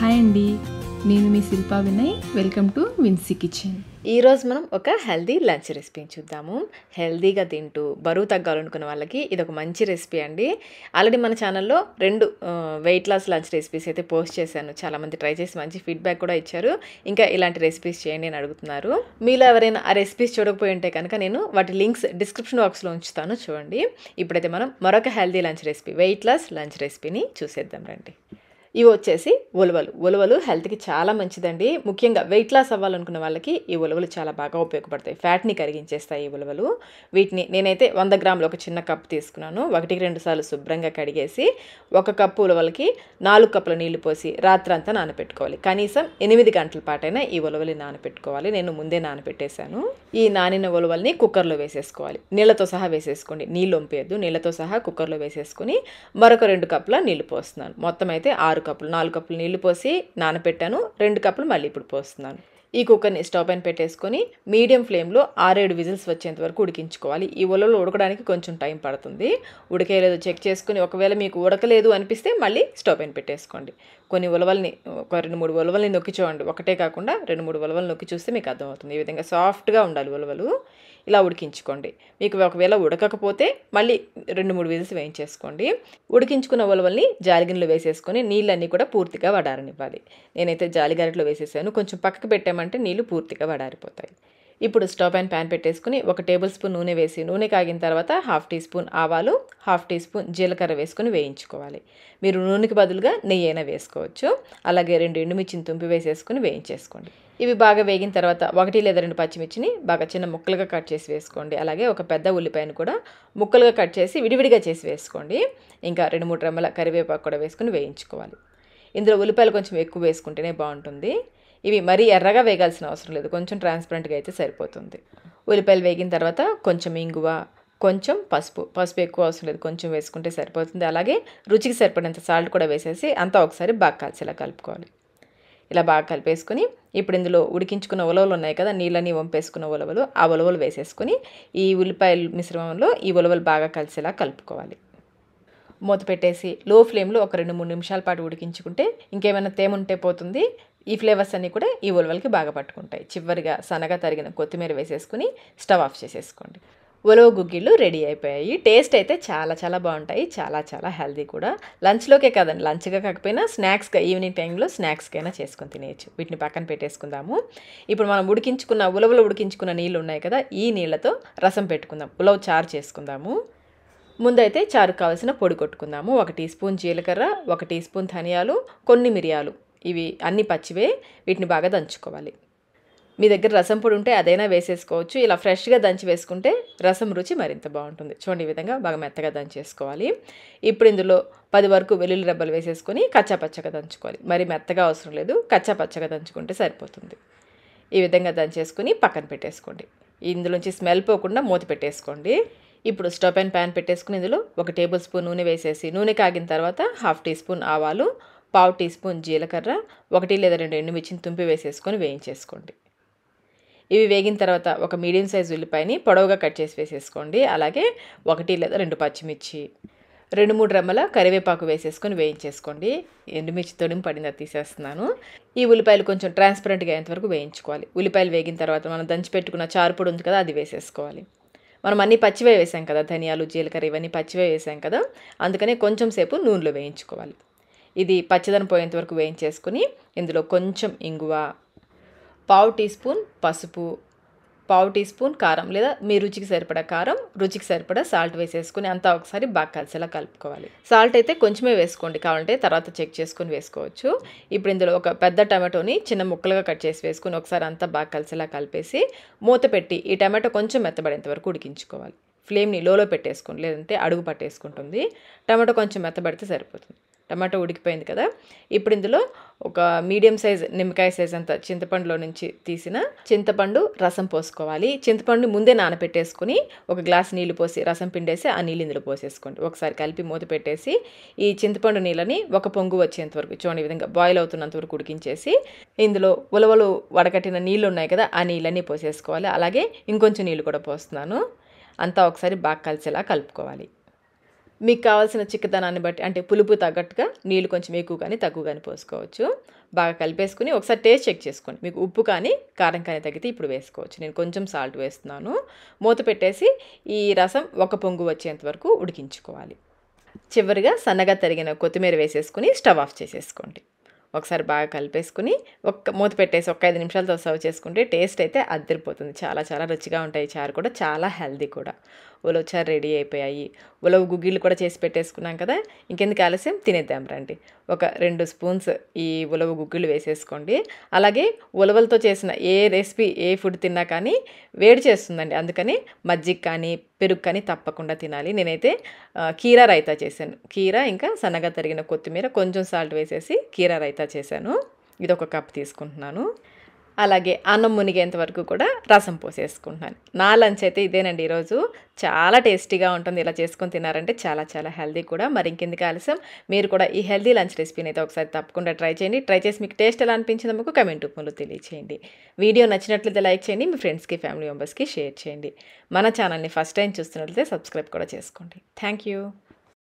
Hi అండి, నేను మీ Shilpa Vinay. Welcome to Vinci kitchen. ఈరోజు మనం ఒక హెల్దీ లంచ్ రెసిపీని చూద్దాము. హెల్దీగా తింటూ బరువు తగ్గాలనుకున్న వాళ్ళకి ఇది ఒక మంచి రెసిపీ అండి. ఆల్రెడీ మన ఛానల్లో 2 వెయిట్ లాస్ లంచ్ రెసిపీస్ అయితే పోస్ట్ చేశాను. చాలామంది ట్రై చేసి మంచి ఫీడ్బ్యాక్ కూడా ఇచ్చారు. ఇంకా ఇలాంటి రెసిపీస్ చేయండి అని అడుగుతున్నారు. మీలో ఎవరైనా ఆ రెసిపీస్ చూడకపోయి ఉంటే కనుక నేను వాటి లింక్స్ డిస్క్రిప్షన్ బాక్స్లో ఉంచుతాను, చూడండి. ఇప్పుడైతే మనం మరొక healthy lunch recipe, weight loss lunch రెసిపీని చూసేద్దాం రండి. ఇవి వచ్చేసి ఉలవలు హెల్త్కి చాలా మంచిదండి. ముఖ్యంగా వెయిట్ లాస్ అవ్వాలనుకున్న వాళ్ళకి ఈ ఉలవలు చాలా బాగా ఉపయోగపడతాయి. ఫ్యాట్ని కరిగించేస్తాయి ఈ ఉలవలు. వీటిని నేనైతే 100 గ్రాములు ఒక చిన్న కప్ తీసుకున్నాను. 1-2 సార్లు శుభ్రంగా కడిగేసి 1 కప్పు ఉలవలకి 4 కప్పుల నీళ్లు పోసి రాత్రంతా నానబెట్టుకోవాలి. కనీసం 8 గంటల పాటైనా ఈ ఉలవలు నానబెట్టుకోవాలి. నేను ముందే నానబెట్టేశాను. ఈ నానిన ఉలవల్ని కుక్కర్లో వేసేసుకోవాలి. నీళ్లతో సహా వేసేసుకోండి, నీళ్ళు వంపేయద్దు. నీళ్లతో సహా కుక్కర్లో వేసేసుకుని మరొక 2 కప్పుల నీళ్లు పోస్తున్నాను. మొత్తం అయితే 6 కప్పులు, 4 కప్పులు నీళ్లు పోసి నానబెట్టాను. 2 కప్పులు మళ్ళీ ఇప్పుడు పోస్తున్నాను. ఈ కుక్కర్ని స్టవ్ పైన పెట్టేసుకొని మీడియం ఫ్లేమ్లో 6-7 విజిల్స్ వచ్చేంత వరకు ఉడికించుకోవాలి. ఈ ఉలవలు ఉడకడానికి కొంచెం టైం పడుతుంది. ఉడికేయలేదో చెక్ చేసుకుని, ఒకవేళ మీకు ఉడకలేదు అనిపిస్తే మళ్ళీ స్టవ్ పైన పెట్టేసుకోండి. కొన్ని ఉలవల్ని, ఒక 2-3 ఉలవల్ని నొక్కి చూడండి. ఒకటే కాకుండా 2-3 ఉలవలు నొక్కి చూస్తే మీకు అర్థమవుతుంది. ఈ విధంగా సాఫ్ట్గా ఉండాలి ఉలవలు. ఇలా ఉడికించుకోండి. మీకు ఒకవేళ ఉడకకపోతే మళ్ళీ 2-3 విజిల్స్ వేయించేసుకోండి. ఉడికించుకున్న ఉలవల్ని జాలిగిన్నెలో వేసేసుకొని నీళ్ళన్నీ కూడా పూర్తిగా వడారనివ్వాలి. నేనైతే జాలిగరిటలో వేసేసాను. కొంచెం పక్కకు పెట్టామంటే నీళ్ళు పూర్తిగా వడారిపోతాయి. ఇప్పుడు స్టవ్ పైన ప్యాన్ పెట్టేసుకుని 1 టేబుల్ స్పూన్ నూనె వేసి, నూనె కాగిన తర్వాత 1/2 టీ స్పూన్ ఆవాలు, 1/2 టీ స్పూన్ జీలకర్ర వేసుకొని వేయించుకోవాలి. మీరు నూనెకి బదులుగా నెయ్యి అయినా వేసుకోవచ్చు. అలాగే 2 ఎండుమిర్చిని తుంపి వేసేసుకుని వేయించేసుకోండి. ఇవి బాగా వేగిన తర్వాత 1 లేదా 2 పచ్చిమిర్చిని బాగా చిన్న ముక్కలుగా కట్ చేసి వేసుకోండి. అలాగే ఒక పెద్ద ఉల్లిపాయను కూడా ముక్కలుగా కట్ చేసి విడివిడిగా చేసి వేసుకోండి. ఇంకా 2-3 రెమ్మల కరివేపాకు కూడా వేసుకుని వేయించుకోవాలి. ఇందులో ఉల్లిపాయలు కొంచెం ఎక్కువ వేసుకుంటేనే బాగుంటుంది. ఇవి మరీ ఎర్రగా వేగాల్సిన అవసరం లేదు, కొంచెం ట్రాన్స్పరెంట్గా అయితే సరిపోతుంది. ఉల్లిపాయలు వేగిన తర్వాత కొంచెం ఇంగువ, కొంచెం పసుపు ఎక్కువ అవసరం లేదు, కొంచెం వేసుకుంటే సరిపోతుంది. అలాగే రుచికి సరిపడినంత సాల్ట్ కూడా వేసేసి అంతా ఒకసారి బాగా కలిసేలా కలుపుకోవాలి. ఇలా బాగా కలిపేసుకుని ఇప్పుడు ఇందులో ఉడికించుకున్న ఉలవలు ఉన్నాయి కదా, నీళ్ళని వంపేసుకున్న ఉలవలు, ఆ ఉలవలు వేసేసుకుని ఈ ఉల్లిపాయల మిశ్రమంలో ఈ ఉలవలు బాగా కలిసేలా కలుపుకోవాలి. మూత పెట్టేసి లో ఫ్లేమ్లో ఒక 2-3 నిమిషాల పాటు ఉడికించుకుంటే ఇంకేమైనా తేమ ఉంటే పోతుంది. ఈ ఫ్లేవర్స్ అన్నీ కూడా ఈ ఉలవలకి బాగా పట్టుకుంటాయి. చివరిగా సన్నగా తరిగిన కొత్తిమీర వేసేసుకుని స్టవ్ ఆఫ్ చేసేసుకోండి. ఉలవ గుగ్గిళ్ళు రెడీ అయిపోయాయి. టేస్ట్ అయితే చాలా చాలా బాగుంటాయి. చాలా చాలా హెల్దీ కూడా. లంచ్లోకే కాదండి, లంచ్గా కాకపోయినా స్నాక్స్గా, ఈవినింగ్ టైంలో స్నాక్స్కైనా చేసుకొని తినేయచ్చు. వీటిని పక్కన పెట్టేసుకుందాము. ఇప్పుడు మనం ఉలవలు ఉడికించుకున్న నీళ్ళు ఉన్నాయి కదా, ఈ నీళ్ళతో రసం పెట్టుకుందాం. ఉలవ చారు చేసుకుందాము. ముందైతే చారుకు కావాల్సిన పొడి కొట్టుకుందాము. 1 టీ స్పూన్ జీలకర్ర, 1 టీ స్పూన్ ధనియాలు, కొన్ని మిరియాలు, ఇవి అన్ని పచ్చివే. వీటిని బాగా దంచుకోవాలి. మీ దగ్గర రసం పొడి ఉంటే అదైనా వేసేసుకోవచ్చు. ఇలా ఫ్రెష్గా దంచి వేసుకుంటే రసం రుచి మరింత బాగుంటుంది. చూడండి, ఈ విధంగా బాగా మెత్తగా దంచేసుకోవాలి. ఇప్పుడు ఇందులో 10 వరకు వెల్లుల్లి రెబ్బలు వేసేసుకొని కచ్చాపచ్చగా దంచుకోవాలి. మరి మెత్తగా అవసరం లేదు, కచ్చాపచ్చగా దంచుకుంటే సరిపోతుంది. ఈ విధంగా దంచేసుకుని పక్కన పెట్టేసుకోండి. ఇందులోంచి స్మెల్ పోకుండా మూత పెట్టేసుకోండి. ఇప్పుడు స్టవ్ పైన ప్యాన్ పెట్టేసుకుని ఇందులో 1 టేబుల్ స్పూన్ నూనె వేసేసి, నూనె కాగిన తర్వాత 1/2 టీ స్పూన్ ఆవాలు, 1/4 టీ స్పూన్ జీలకర్ర, 1 లేదా 2 ఎండుమిర్చిని తుంపి వేసేసుకొని వేయించేసుకోండి. ఇవి వేగిన తర్వాత ఒక మీడియం సైజు ఉల్లిపాయని పొడవుగా కట్ చేసి వేసేసుకోండి. అలాగే 1 లేదా 2 పచ్చిమిర్చి, 2-3 రెమ్మల కరివేపాకు వేసేసుకొని వేయించేసుకోండి. ఎండుమిర్చి తొడిమి పడిందా తీసేస్తున్నాను. ఈ ఉల్లిపాయలు కొంచెం ట్రాన్స్పరెంట్గా అయ్యేంతవరకు వేయించుకోవాలి. ఉల్లిపాయలు వేగిన తర్వాత మనం దంచి పెట్టుకున్న చారు పొడి ఉంది కదా, అది వేసేసుకోవాలి. మనం అన్నీ పచ్చివే వేసాం కదా, ధనియాలు, జీలకర్ర ఇవన్నీ పచ్చివే వేసాం కదా, అందుకనే కొంచెం సేపు నూనెలో వేయించుకోవాలి. ఇది పచ్చదనం పోయేంత వరకు వేయించేసుకుని ఇందులో కొంచెం ఇంగువ, 1/4 టీ స్పూన్ పసుపు, 1/4 టీ స్పూన్ కారం లేదా మీ రుచికి సరిపడా కారం, రుచికి సరిపడా సాల్ట్ వేసేసుకుని అంతా ఒకసారి బాగా కలిసేలా కలుపుకోవాలి. సాల్ట్ అయితే కొంచెమే వేసుకోండి, కావాలంటే తర్వాత చెక్ చేసుకొని వేసుకోవచ్చు. ఇప్పుడు ఇందులో ఒక పెద్ద టమాటోని చిన్న ముక్కలుగా కట్ చేసి వేసుకుని ఒకసారి అంతా బాగా కలిసేలా కలిపేసి మూత పెట్టి ఈ టమాటో కొంచెం మెత్తబడేంత వరకు ఉడికించుకోవాలి. ఫ్లేమ్ని లోలో పెట్టేసుకోండి, లేదంటే అడుగు పట్టేసుకుంటుంది. టమాటో కొంచెం మెత్తబడితే సరిపోతుంది. టమాటో ఉడికిపోయింది కదా, ఇప్పుడు ఇందులో ఒక మీడియం సైజ్ నిమ్మకాయ సైజ్ అంత చింతపండులో నుంచి తీసిన చింతపండు రసం పోసుకోవాలి. చింతపండు ముందే నానబెట్టేసుకుని 1 గ్లాస్ నీళ్లు పోసి రసం పిండేసి ఆ నీళ్ళు ఇందులో పోసేసుకోండి. ఒకసారి కలిపి మూత పెట్టేసి ఈ చింతపండు నీళ్ళని ఒక పొంగు వచ్చేంత వరకు, చూడండి ఈ విధంగా బాయిల్ అవుతున్నంత వరకు ఉడికించేసి ఇందులో ఉలవలు వడకట్టిన నీళ్ళు ఉన్నాయి కదా, ఆ నీళ్ళన్నీ పోసేసుకోవాలి. అలాగే ఇంకొంచెం నీళ్ళు కూడా పోస్తున్నాను. అంతా ఒకసారి బాగా కలిసేలా కలుపుకోవాలి. మీకు కావాల్సిన చిక్కదనాన్ని బట్టి అంటే పులుపు తగ్గట్టుగా నీళ్ళు కొంచెం ఎక్కువ కానీ తక్కువ కానీ పోసుకోవచ్చు. బాగా కలిపేసుకుని ఒకసారి టేస్ట్ చెక్ చేసుకోండి. మీకు ఉప్పు కానీ కారం కానీ తగ్గితే ఇప్పుడు వేసుకోవచ్చు. నేను కొంచెం సాల్ట్ వేస్తున్నాను. మూత పెట్టేసి ఈ రసం ఒక పొంగు వచ్చేంత వరకు ఉడికించుకోవాలి. చివరిగా సన్నగా తరిగిన కొత్తిమీర వేసేసుకుని స్టవ్ ఆఫ్ చేసేసుకోండి. ఒకసారి బాగా కలిపేసుకుని మూత పెట్టేసి 5 నిమిషాలతో సర్వ్ చేసుకుంటే టేస్ట్ అయితే అద్దరిపోతుంది. చాలా చాలా రుచిగా ఉంటాయి. చారు కూడా చాలా హెల్దీ కూడా. ఉలవ చారు రెడీ అయిపోయాయి. ఉలవ గుగ్గిళ్ళు కూడా చేసి పెట్టేసుకున్నాం కదా, ఇంకెందుకు ఆలస్యం తినేద్దాం రండి. ఒక 2 స్పూన్స్ ఈ ఉలవ గుగ్గిళ్ళు వేసేసుకోండి. అలాగే ఉలవలతో చేసిన ఏ రెసిపీ ఏ ఫుడ్ తిన్నా కానీ వేడి చేస్తుందండి. అందుకని మజ్జిగ కానీ పెరుగు కానీ తప్పకుండా తినాలి. నేనైతే కీరా రైతా చేశాను. కీరా ఇంకా సన్నగా తరిగిన కొత్తిమీర కొంచెం సాల్ట్ వేసేసి కీరా రైతా చేశాను. ఇది ఒక కప్ తీసుకుంటున్నాను. అలాగే అన్నం మునిగేంత వరకు కూడా రసం పోసేసుకుంటున్నాను. నా లంచ్ అయితే ఇదేనండి ఈరోజు. చాలా టేస్టీగా ఉంటుంది. ఇలా చేసుకొని తిన్నారంటే చాలా చాలా హెల్దీ కూడా. మరి ఇంకెందుకు ఆలస్యం, మీరు కూడా ఈ హెల్దీ లంచ్ రెసిపీని అయితే ఒకసారి తప్పకుండా ట్రై చేయండి. ట్రై చేసి మీకు టేస్ట్ ఎలా అనిపించిందో మాకు కమెంట్ రూపంలో తెలియచేయండి. వీడియో నచ్చినట్లయితే లైక్ చేయండి. మీ ఫ్రెండ్స్కి ఫ్యామిలీ మెంబర్స్కి షేర్ చేయండి. మన ఛానల్ని ఫస్ట్ టైం చూస్తున్నట్లయితే సబ్స్క్రైబ్ కూడా చేసుకోండి. Thank you.